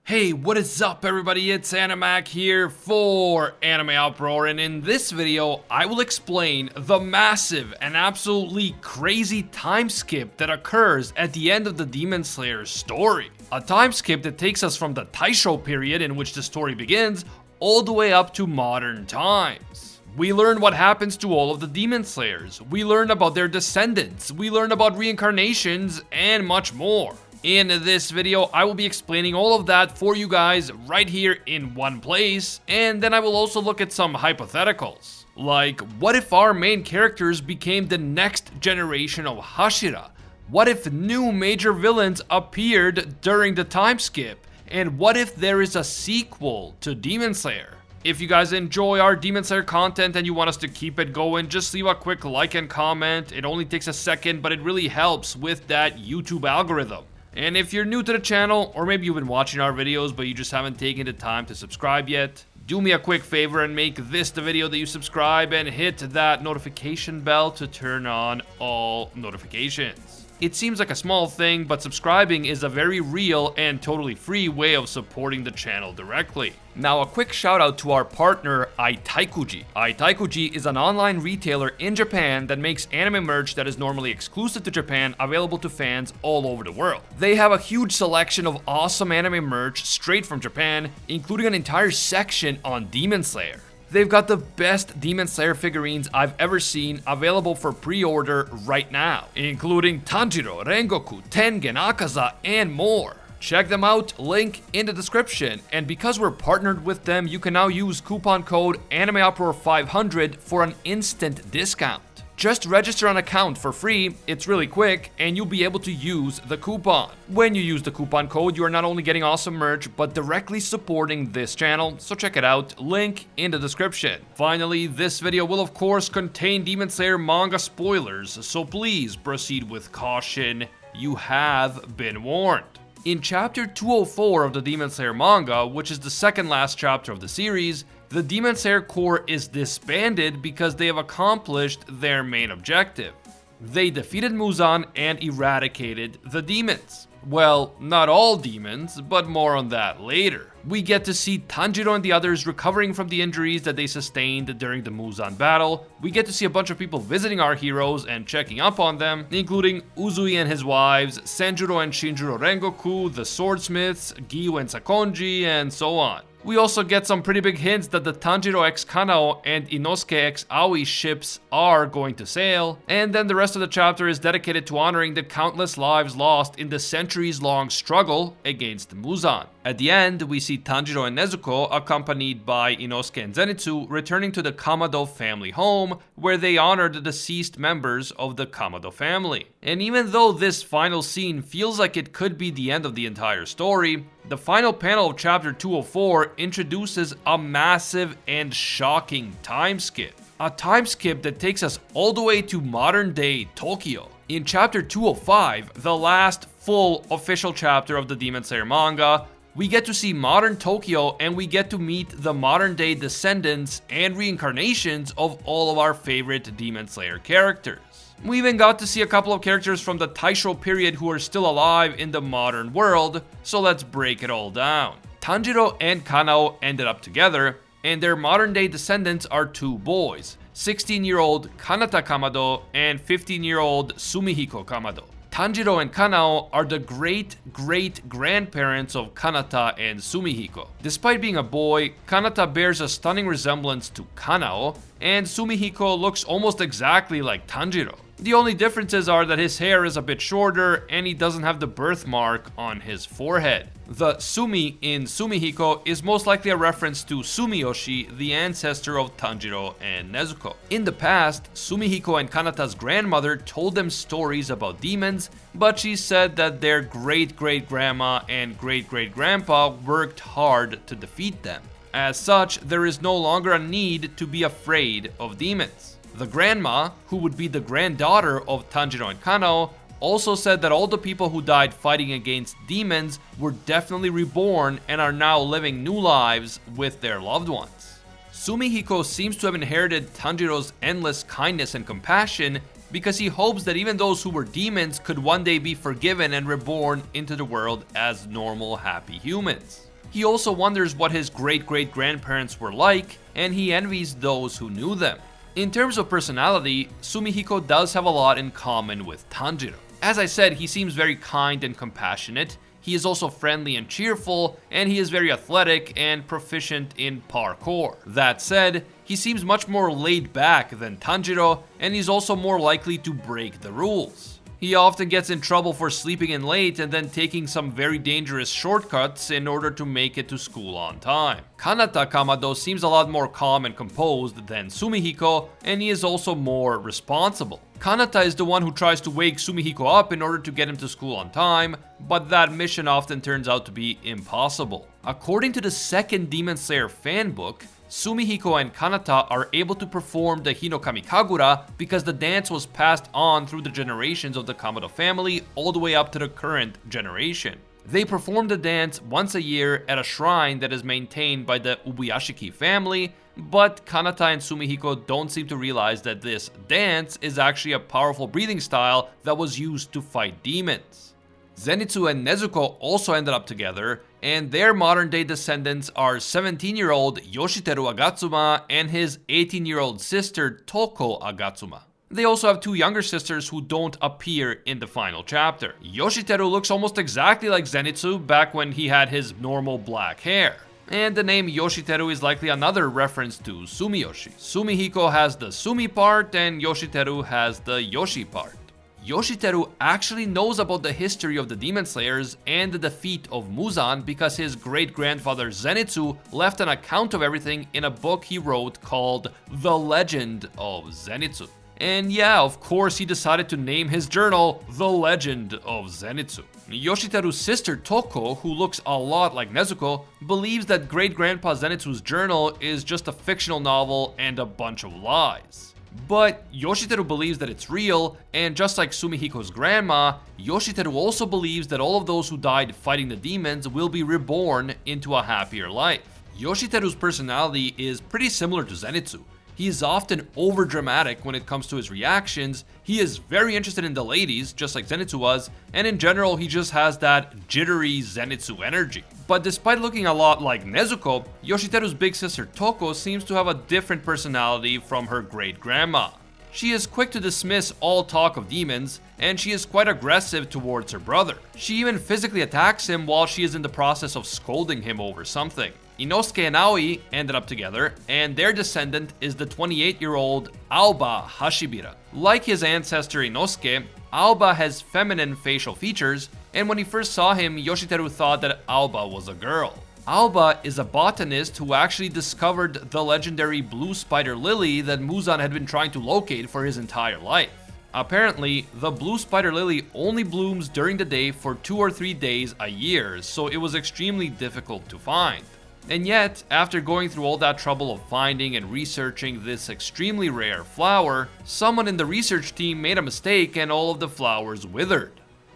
Hey, what is up everybody? It's Animac here for AnimeUproar, and in this video, I will explain the massive and absolutely crazy time skip that occurs at the end of the Demon Slayer's story. A time skip that takes us from the Taisho period in which the story begins, all the way up to modern times. We learn what happens to all of the Demon Slayers, we learn about their descendants, we learn about reincarnations, and much more. In this video, I will be explaining all of that for you guys right here in one place, and then I will also look at some hypotheticals. Like, what if our main characters became the next generation of Hashira? What if new major villains appeared during the time skip? And what if there is a sequel to Demon Slayer? If you guys enjoy our Demon Slayer content and you want us to keep it going, just leave a quick like and comment. It only takes a second, but it really helps with that YouTube algorithm. And if you're new to the channel, or maybe you've been watching our videos but you just haven't taken the time to subscribe yet, do me a quick favor and make this the video that you subscribe and hit that notification bell to turn on all notifications. It seems like a small thing, but subscribing is a very real and totally free way of supporting the channel directly. Now, a quick shout out to our partner, Hypothetical. Hypothetical is an online retailer in Japan that makes anime merch that is normally exclusive to Japan available to fans all over the world. They have a huge selection of awesome anime merch straight from Japan, including an entire section on Demon Slayer. They've got the best Demon Slayer figurines I've ever seen available for pre-order right now, including Tanjiro, Rengoku, Tengen, Akaza, and more. Check them out, link in the description, and because we're partnered with them, you can now use coupon code AnimeUproar500 for an instant discount. Just register an account for free, it's really quick, and you'll be able to use the coupon. When you use the coupon code, you are not only getting awesome merch, but directly supporting this channel, so check it out, link in the description. Finally, this video will of course contain Demon Slayer manga spoilers, so please proceed with caution, you have been warned. In chapter 204 of the Demon Slayer manga, which is the second last chapter of the series, the Demon Slayer Corps is disbanded because they have accomplished their main objective. They defeated Muzan and eradicated the demons. Well, not all demons, but more on that later. We get to see Tanjiro and the others recovering from the injuries that they sustained during the Muzan battle. We get to see a bunch of people visiting our heroes and checking up on them, including Uzui and his wives, Senjuro and Shinjuro Rengoku, the swordsmiths, Giyu and Sakonji, and so on. We also get some pretty big hints that the Tanjiro x Kanao and Inosuke x Aoi ships are going to sail, and then the rest of the chapter is dedicated to honoring the countless lives lost in the centuries-long struggle against Muzan. At the end, we see Tanjiro and Nezuko, accompanied by Inosuke and Zenitsu, returning to the Kamado family home, where they honor the deceased members of the Kamado family. And even though this final scene feels like it could be the end of the entire story, the final panel of chapter 204 introduces a massive and shocking time skip. A time skip that takes us all the way to modern day Tokyo. In chapter 205, the last full official chapter of the Demon Slayer manga, we get to see modern Tokyo and we get to meet the modern day descendants and reincarnations of all of our favorite Demon Slayer characters. We even got to see a couple of characters from the Taisho period who are still alive in the modern world, so let's break it all down. Tanjiro and Kanao ended up together, and their modern day descendants are two boys, 16-year-old Kanata Kamado and 15-year-old Sumihiko Kamado. Tanjiro and Kanao are the great-great-grandparents of Kanata and Sumihiko. Despite being a boy, Kanata bears a stunning resemblance to Kanao, and Sumihiko looks almost exactly like Tanjiro. The only differences are that his hair is a bit shorter and he doesn't have the birthmark on his forehead. The Sumi in Sumihiko is most likely a reference to Sumiyoshi, the ancestor of Tanjiro and Nezuko. In the past, Sumihiko and Kanata's grandmother told them stories about demons, but she said that their great-great-grandma and great-great-grandpa worked hard to defeat them. As such, there is no longer a need to be afraid of demons. The grandma, who would be the granddaughter of Tanjiro and Kanao, also said that all the people who died fighting against demons were definitely reborn and are now living new lives with their loved ones. Sumihiko seems to have inherited Tanjiro's endless kindness and compassion because he hopes that even those who were demons could one day be forgiven and reborn into the world as normal, happy humans. He also wonders what his great-great-grandparents were like, and he envies those who knew them. In terms of personality, Sumihiko does have a lot in common with Tanjiro. As I said, he seems very kind and compassionate. He is also friendly and cheerful, and he is very athletic and proficient in parkour. That said, he seems much more laid back than Tanjiro, and he's also more likely to break the rules. He often gets in trouble for sleeping in late and then taking some very dangerous shortcuts in order to make it to school on time. Kanata Kamado seems a lot more calm and composed than Sumihiko, and he is also more responsible. Kanata is the one who tries to wake Sumihiko up in order to get him to school on time, but that mission often turns out to be impossible. According to the second Demon Slayer fanbook, Sumihiko and Kanata are able to perform the Hinokami Kagura because the dance was passed on through the generations of the Kamado family all the way up to the current generation. They perform the dance once a year at a shrine that is maintained by the Ubuyashiki family, but Kanata and Sumihiko don't seem to realize that this dance is actually a powerful breathing style that was used to fight demons. Zenitsu and Nezuko also ended up together, and their modern-day descendants are 17-year-old Yoshiteru Agatsuma and his 18-year-old sister Toko Agatsuma. They also have two younger sisters who don't appear in the final chapter. Yoshiteru looks almost exactly like Zenitsu back when he had his normal black hair. And the name Yoshiteru is likely another reference to Sumiyoshi. Sumihiko has the Sumi part and Yoshiteru has the Yoshi part. Yoshiteru actually knows about the history of the Demon Slayers and the defeat of Muzan because his great-grandfather Zenitsu left an account of everything in a book he wrote called The Legend of Zenitsu. And yeah, of course he decided to name his journal The Legend of Zenitsu. Yoshiteru's sister Toko, who looks a lot like Nezuko, believes that great-grandpa Zenitsu's journal is just a fictional novel and a bunch of lies. But Yoshiteru believes that it's real, and just like Sumihiko's grandma, Yoshiteru also believes that all of those who died fighting the demons will be reborn into a happier life. Yoshiteru's personality is pretty similar to Zenitsu. He is often overdramatic when it comes to his reactions, he is very interested in the ladies, just like Zenitsu was, and in general he just has that jittery Zenitsu energy. But despite looking a lot like Nezuko, Yoshiteru's big sister Toko seems to have a different personality from her great-grandma. She is quick to dismiss all talk of demons, and she is quite aggressive towards her brother. She even physically attacks him while she is in the process of scolding him over something. Inosuke and Aoi ended up together, and their descendant is the 28-year-old Aoba Hashibira. Like his ancestor Inosuke, Aoba has feminine facial features, and when he first saw him, Yoshiteru thought that Aoba was a girl. Aoba is a botanist who actually discovered the legendary blue spider lily that Muzan had been trying to locate for his entire life. Apparently, the blue spider lily only blooms during the day for 2 or 3 days a year, so it was extremely difficult to find. And yet, after going through all that trouble of finding and researching this extremely rare flower, someone in the research team made a mistake and all of the flowers withered.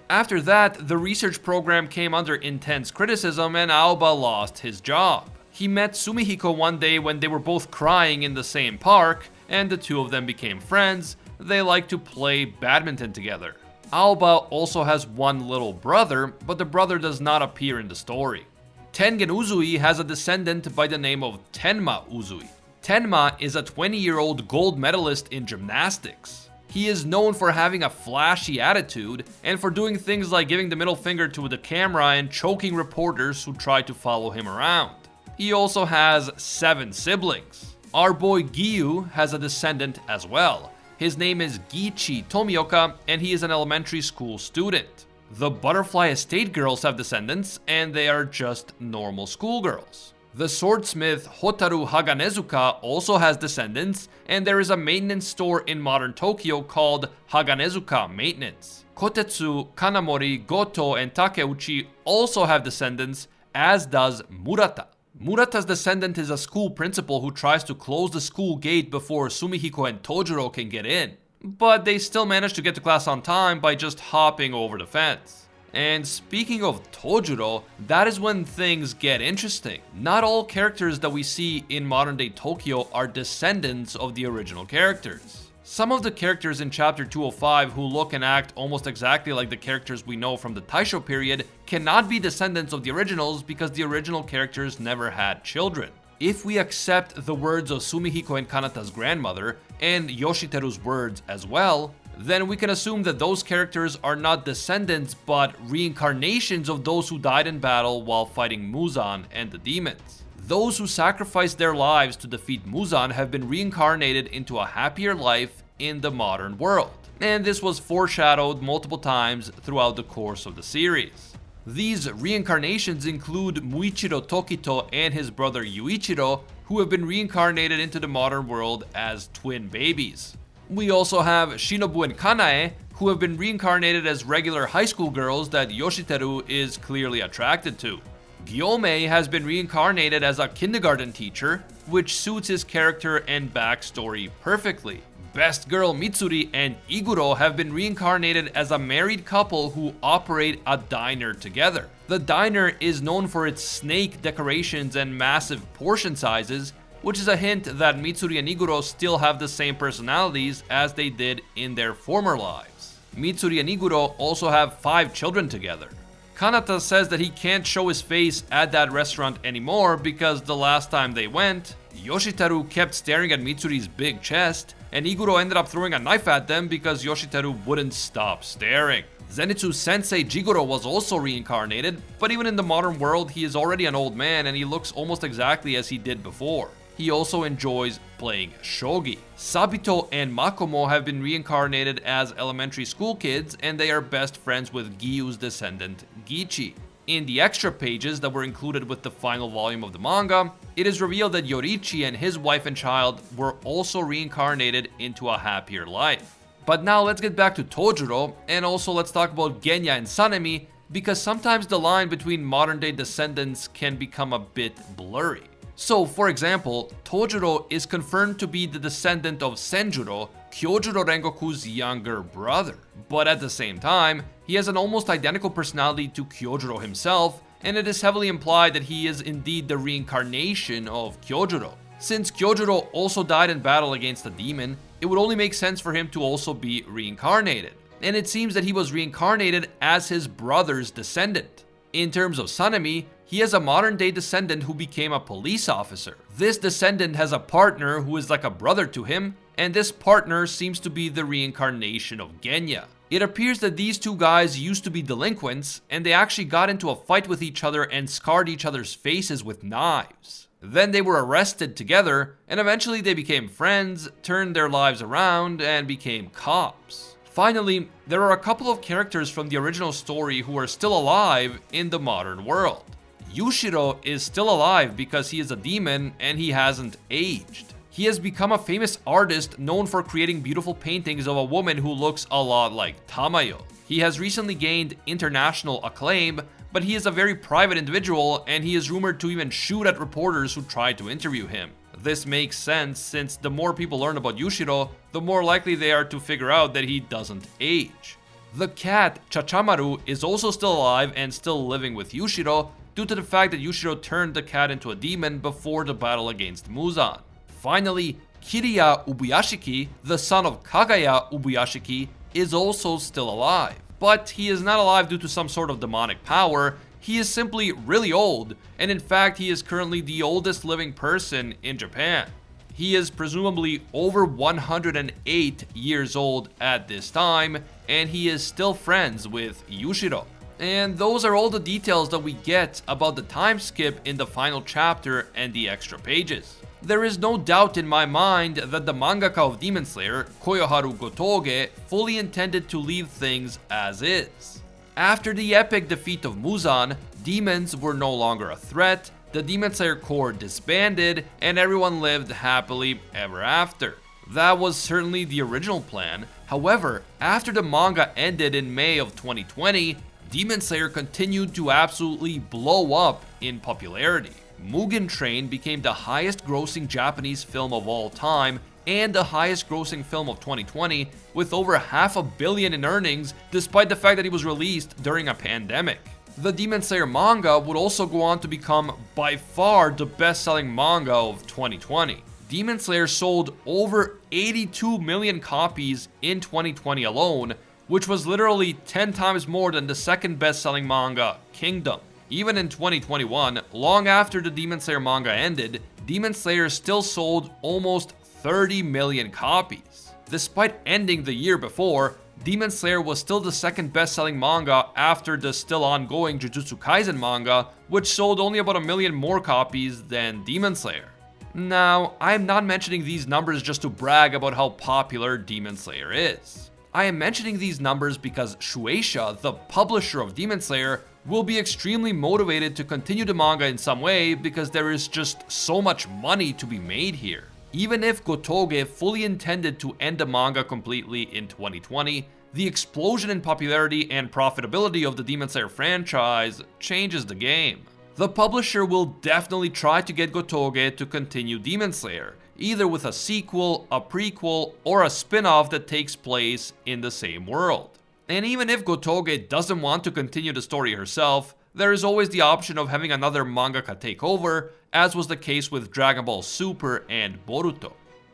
After that, the research program came under intense criticism and Aoba lost his job. He met Sumihiko one day when they were both crying in the same park, and the two of them became friends. They like to play badminton together. Aoba also has one little brother, but the brother does not appear in the story. Tengen Uzui has a descendant by the name of Tenma Uzui. Tenma is a 20-year-old gold medalist in gymnastics. He is known for having a flashy attitude and for doing things like giving the middle finger to the camera and choking reporters who try to follow him around. He also has 7 siblings. Our boy Giyu has a descendant as well. His name is Gichi Tomioka and he is an elementary school student. The Butterfly Estate girls have descendants, and they are just normal schoolgirls. The swordsmith Hotaru Haganezuka also has descendants, and there is a maintenance store in modern Tokyo called Haganezuka Maintenance. Kotetsu, Kanamori, Goto, and Takeuchi also have descendants, as does Murata. Murata's descendant is a school principal who tries to close the school gate before Sumihiko and Tojiro can get in. But they still manage to get to class on time by just hopping over the fence. And speaking of Tojiro, that is when things get interesting. Not all characters that we see in modern day Tokyo are descendants of the original characters. Some of the characters in Chapter 205 who look and act almost exactly like the characters we know from the Taisho period cannot be descendants of the originals because the original characters never had children. If we accept the words of Sumihiko and Kanata's grandmother, and Yoshiteru's words as well, then we can assume that those characters are not descendants but reincarnations of those who died in battle while fighting Muzan and the demons. Those who sacrificed their lives to defeat Muzan have been reincarnated into a happier life in the modern world, and this was foreshadowed multiple times throughout the course of the series. These reincarnations include Muichiro Tokito and his brother Yuichiro, who have been reincarnated into the modern world as twin babies. We also have Shinobu and Kanae, who have been reincarnated as regular high school girls that Yoshiteru is clearly attracted to. Gyomei has been reincarnated as a kindergarten teacher, which suits his character and backstory perfectly. Best girl Mitsuri and Iguro have been reincarnated as a married couple who operate a diner together. The diner is known for its snake decorations and massive portion sizes, which is a hint that Mitsuri and Iguro still have the same personalities as they did in their former lives. Mitsuri and Iguro also have 5 children together. Kanata says that he can't show his face at that restaurant anymore because the last time they went, Yoshiteru kept staring at Mitsuri's big chest, and Iguro ended up throwing a knife at them because Yoshiteru wouldn't stop staring. Zenitsu's sensei Jigoro was also reincarnated, but even in the modern world he is already an old man and he looks almost exactly as he did before. He also enjoys playing shogi. Sabito and Makomo have been reincarnated as elementary school kids, and they are best friends with Gyu's descendant, Gichi. In the extra pages that were included with the final volume of the manga, it is revealed that Yorichi and his wife and child were also reincarnated into a happier life. But now let's get back to Tojuro, and also let's talk about Genya and Sanemi, because sometimes the line between modern-day descendants can become a bit blurry. So, for example, Tojuro is confirmed to be the descendant of Senjuro, Kyojuro Rengoku's younger brother. But at the same time, he has an almost identical personality to Kyojuro himself, and it is heavily implied that he is indeed the reincarnation of Kyojuro. Since Kyojuro also died in battle against a demon, it would only make sense for him to also be reincarnated. And it seems that he was reincarnated as his brother's descendant. In terms of Sanemi, he has a modern-day descendant who became a police officer. This descendant has a partner who is like a brother to him, and this partner seems to be the reincarnation of Genya. It appears that these two guys used to be delinquents, and they actually got into a fight with each other and scarred each other's faces with knives. Then they were arrested together, and eventually they became friends, turned their lives around, and became cops. Finally, there are a couple of characters from the original story who are still alive in the modern world. Yushiro is still alive because he is a demon and he hasn't aged. He has become a famous artist known for creating beautiful paintings of a woman who looks a lot like Tamayo. He has recently gained international acclaim, but he is a very private individual and he is rumored to even shoot at reporters who try to interview him. This makes sense since the more people learn about Yushiro, the more likely they are to figure out that he doesn't age. The cat Chachamaru is also still alive and still living with Yushiro due to the fact that Yushiro turned the cat into a demon before the battle against Muzan. Finally, Kiriya Ubuyashiki, the son of Kagaya Ubuyashiki, is also still alive. But he is not alive due to some sort of demonic power. He is simply really old, and in fact he is currently the oldest living person in Japan. He is presumably over 108 years old at this time, and he is still friends with Yushiro. And those are all the details that we get about the time skip in the final chapter and the extra pages. There is no doubt in my mind that the mangaka of Demon Slayer, Koyoharu Gotoge, fully intended to leave things as is. After the epic defeat of Muzan, demons were no longer a threat, the Demon Slayer Corps disbanded, and everyone lived happily ever after. That was certainly the original plan. However, after the manga ended in May of 2020, Demon Slayer continued to absolutely blow up in popularity. Mugen Train became the highest grossing Japanese film of all time and the highest grossing film of 2020 with over $500 million in earnings despite the fact that it was released during a pandemic. The Demon Slayer manga would also go on to become by far the best-selling manga of 2020. Demon Slayer sold over 82 million copies in 2020 alone, which was literally 10 times more than the second best-selling manga, Kingdom. Even in 2021, long after the Demon Slayer manga ended, Demon Slayer still sold almost 30 million copies. Despite ending the year before, Demon Slayer was still the second best-selling manga after the still ongoing Jujutsu Kaisen manga, which sold only about 1 million more copies than Demon Slayer. Now, I am not mentioning these numbers just to brag about how popular Demon Slayer is. I am mentioning these numbers because Shueisha, the publisher of Demon Slayer, will be extremely motivated to continue the manga in some way because there is just so much money to be made here. Even if Gotoge fully intended to end the manga completely in 2020, the explosion in popularity and profitability of the Demon Slayer franchise changes the game. The publisher will definitely try to get Gotoge to continue Demon Slayer, either with a sequel, a prequel, or a spin-off that takes place in the same world. And even if Gotoge doesn't want to continue the story herself, there is always the option of having another mangaka take over, as was the case with Dragon Ball Super and Boruto.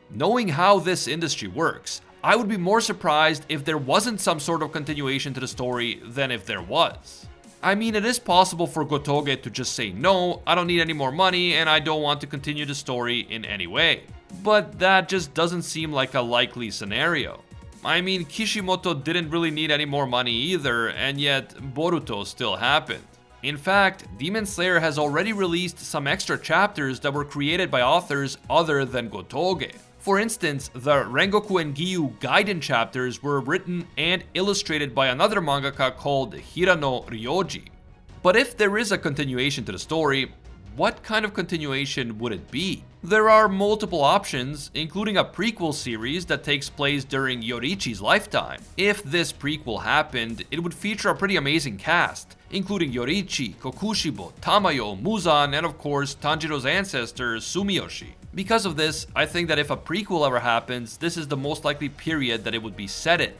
Knowing how this industry works, I would be more surprised if there wasn't some sort of continuation to the story than if there was. I mean, it is possible for Gotoge to just say, no, I don't need any more money and I don't want to continue the story in any way. But that just doesn't seem like a likely scenario. I mean, Kishimoto didn't really need any more money either, and yet Boruto still happened. In fact, Demon Slayer has already released some extra chapters that were created by authors other than Gotoge. For instance, the Rengoku and Gyu Gaiden chapters were written and illustrated by another mangaka called Hirano Ryoji. But if there is a continuation to the story, what kind of continuation would it be? There are multiple options, including a prequel series that takes place during Yorichi's lifetime. If this prequel happened, it would feature a pretty amazing cast, including Yorichi, Kokushibo, Tamayo, Muzan, and of course Tanjiro's ancestor, Sumiyoshi. Because of this, I think that if a prequel ever happens, this is the most likely period that it would be set in.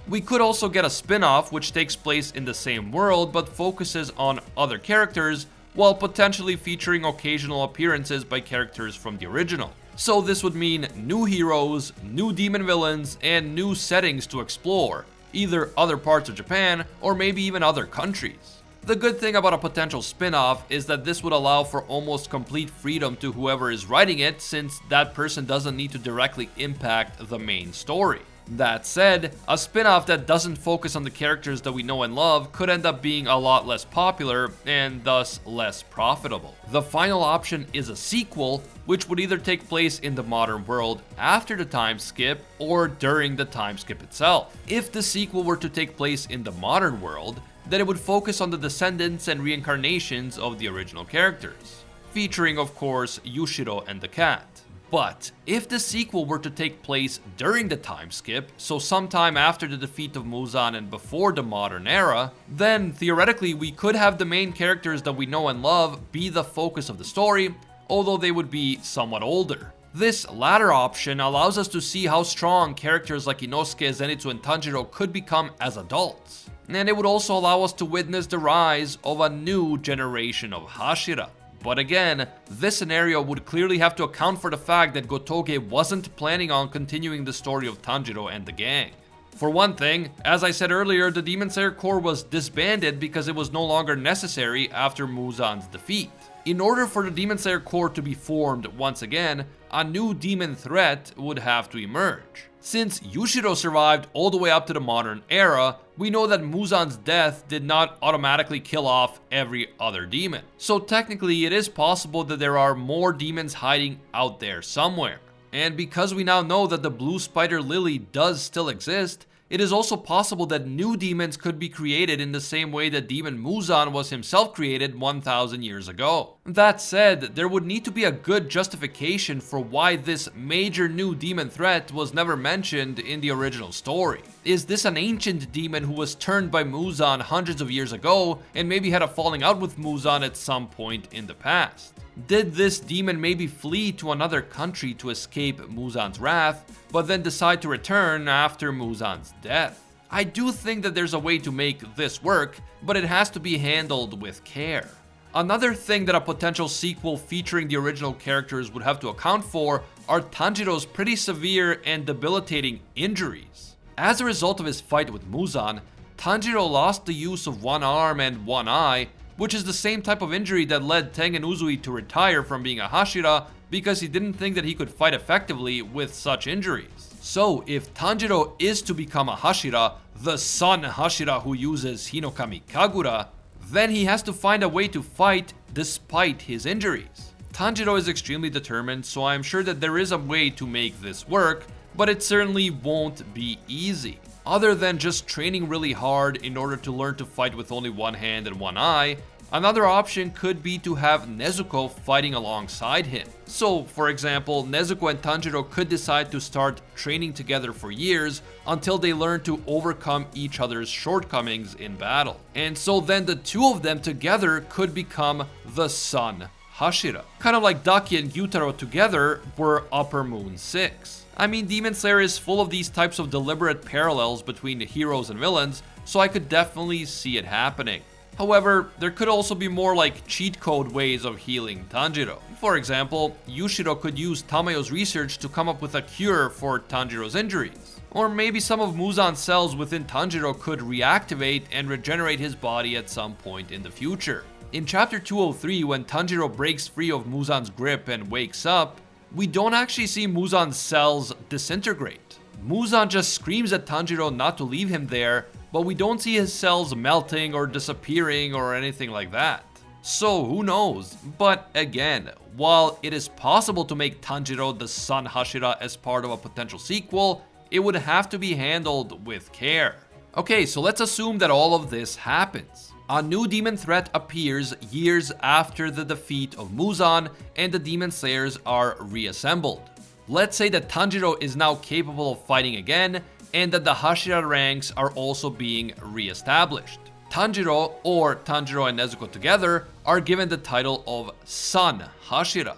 We could also get a spin-off which takes place in the same world but focuses on other characters, while potentially featuring occasional appearances by characters from the original. So this would mean new heroes, new demon villains, and new settings to explore, either other parts of Japan or maybe even other countries. The good thing about a potential spin-off is that this would allow for almost complete freedom to whoever is writing it, since that person doesn't need to directly impact the main story. That said, a spin-off that doesn't focus on the characters that we know and love could end up being a lot less popular and thus less profitable. The final option is a sequel, which would either take place in the modern world after the time skip or during the time skip itself. If the sequel were to take place in the modern world, then it would focus on the descendants and reincarnations of the original characters, featuring of course Yushiro and the cat. But if the sequel were to take place during the time skip, so sometime after the defeat of Muzan and before the modern era, then theoretically we could have the main characters that we know and love be the focus of the story, although they would be somewhat older. This latter option allows us to see how strong characters like Inosuke, Zenitsu, and Tanjiro could become as adults. And it would also allow us to witness the rise of a new generation of Hashira. But again, this scenario would clearly have to account for the fact that Gotoge wasn't planning on continuing the story of Tanjiro and the gang. For one thing, as I said earlier, the Demon Slayer Corps was disbanded because it was no longer necessary after Muzan's defeat. In order for the Demon Slayer Corps to be formed once again, a new demon threat would have to emerge. Since Yushiro survived all the way up to the modern era, we know that Muzan's death did not automatically kill off every other demon. So technically it is possible that there are more demons hiding out there somewhere. And because we now know that the blue spider lily does still exist, it is also possible that new demons could be created in the same way that Demon Muzan was himself created 1,000 years ago. That said, there would need to be a good justification for why this major new demon threat was never mentioned in the original story. Is this an ancient demon who was turned by Muzan hundreds of years ago and maybe had a falling out with Muzan at some point in the past? Did this demon maybe flee to another country to escape Muzan's wrath, but then decide to return after Muzan's death? I do think that there's a way to make this work, but it has to be handled with care. Another thing that a potential sequel featuring the original characters would have to account for are Tanjiro's pretty severe and debilitating injuries. As a result of his fight with Muzan, Tanjiro lost the use of one arm and one eye, which is the same type of injury that led Tengen Uzui to retire from being a Hashira because he didn't think that he could fight effectively with such injuries. So if Tanjiro is to become a Hashira, the Sun Hashira who uses Hinokami Kagura, then he has to find a way to fight despite his injuries. Tanjiro is extremely determined, so I'm sure that there is a way to make this work, but it certainly won't be easy. Other than just training really hard in order to learn to fight with only one hand and one eye, another option could be to have Nezuko fighting alongside him. So, for example, Nezuko and Tanjiro could decide to start training together for years until they learn to overcome each other's shortcomings in battle. And so then the two of them together could become the Sun Hashira. Kind of like Daki and Gyutaro together were Upper Moon 6. I mean, Demon Slayer is full of these types of deliberate parallels between the heroes and villains, so I could definitely see it happening. However, there could also be more like cheat code ways of healing Tanjiro. For example, Yushiro could use Tamayo's research to come up with a cure for Tanjiro's injuries. Or maybe some of Muzan's cells within Tanjiro could reactivate and regenerate his body at some point in the future. In chapter 203, when Tanjiro breaks free of Muzan's grip and wakes up, we don't actually see Muzan's cells disintegrate. Muzan just screams at Tanjiro not to leave him there, but we don't see his cells melting or disappearing or anything like that. So who knows? But again, while it is possible to make Tanjiro the Sun Hashira as part of a potential sequel, it would have to be handled with care. Okay, so let's assume that all of this happens. A new demon threat appears years after the defeat of Muzan and the Demon Slayers are reassembled. Let's say that Tanjiro is now capable of fighting again and that the Hashira ranks are also being re-established. Tanjiro, or Tanjiro and Nezuko together, are given the title of Sun Hashira.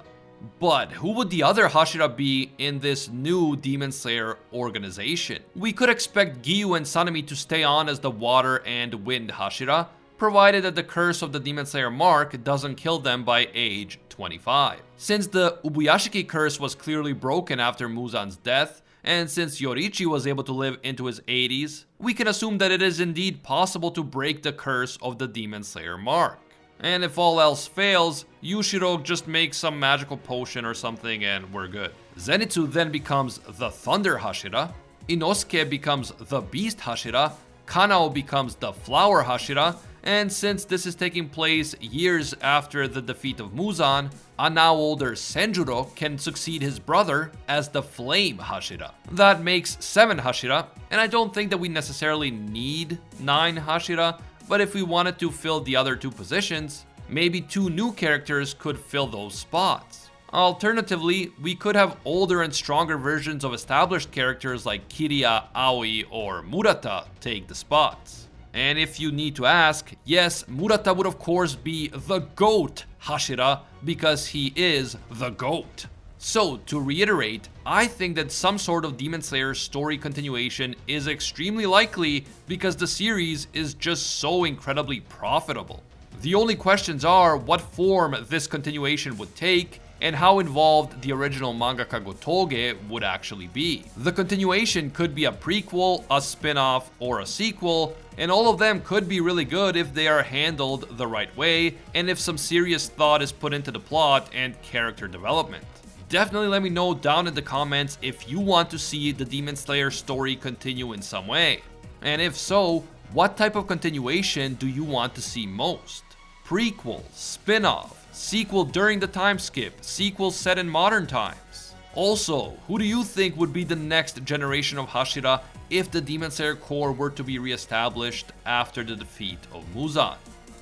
But who would the other Hashira be in this new Demon Slayer organization? We could expect Giyu and Sanemi to stay on as the Water and Wind Hashira, provided that the curse of the Demon Slayer mark doesn't kill them by age 25. Since the Ubuyashiki curse was clearly broken after Muzan's death, and since Yoriichi was able to live into his 80s, we can assume that it is indeed possible to break the curse of the Demon Slayer mark. And if all else fails, Yushiro just makes some magical potion or something and we're good. Zenitsu then becomes the Thunder Hashira, Inosuke becomes the Beast Hashira, Kanao becomes the Flower Hashira, and since this is taking place years after the defeat of Muzan, a now older Senjuro can succeed his brother as the Flame Hashira. That makes 7 Hashira, and I don't think that we necessarily need 9 Hashira, but if we wanted to fill the other 2 positions, maybe 2 new characters could fill those spots. Alternatively, we could have older and stronger versions of established characters like Kiriya, Aoi, or Murata take the spots. And if you need to ask, yes, Murata would of course be the GOAT Hashira because he is the GOAT. So to reiterate, I think that some sort of Demon Slayer story continuation is extremely likely because the series is just so incredibly profitable. The only questions are what form this continuation would take and how involved the original mangaka Gotoge would actually be. The continuation could be a prequel, a spin-off, or a sequel, and all of them could be really good if they are handled the right way and if some serious thought is put into the plot and character development. Definitely let me know down in the comments if you want to see the Demon Slayer story continue in some way. And if so, what type of continuation do you want to see most? Prequel, spin-off, sequel during the time skip, sequel set in modern times. Also, who do you think would be the next generation of Hashira if the Demon Slayer core were to be re-established after the defeat of Muzan?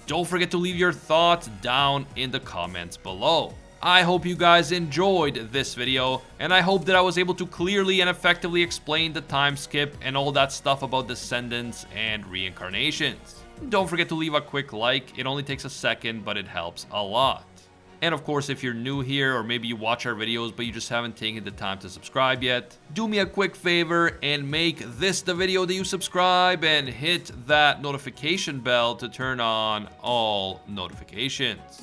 Don't forget to leave your thoughts down in the comments below. I hope you guys enjoyed this video, and I hope that I was able to clearly and effectively explain the time skip and all that stuff about descendants and reincarnations. Don't forget to leave a quick like, it only takes a second, but it helps a lot. And of course, if you're new here or maybe you watch our videos but you just haven't taken the time to subscribe yet, do me a quick favor and make this the video that you subscribe and hit that notification bell to turn on all notifications.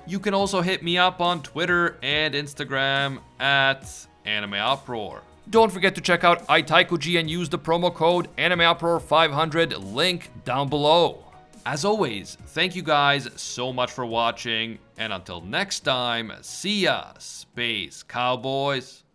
You can also hit me up on Twitter and Instagram at AnimeUproar. Don't forget to check out Hypothetical and use the promo code AnimeUproar500, link down below. As always, thank you guys so much for watching, and until next time, see ya, Space Cowboys.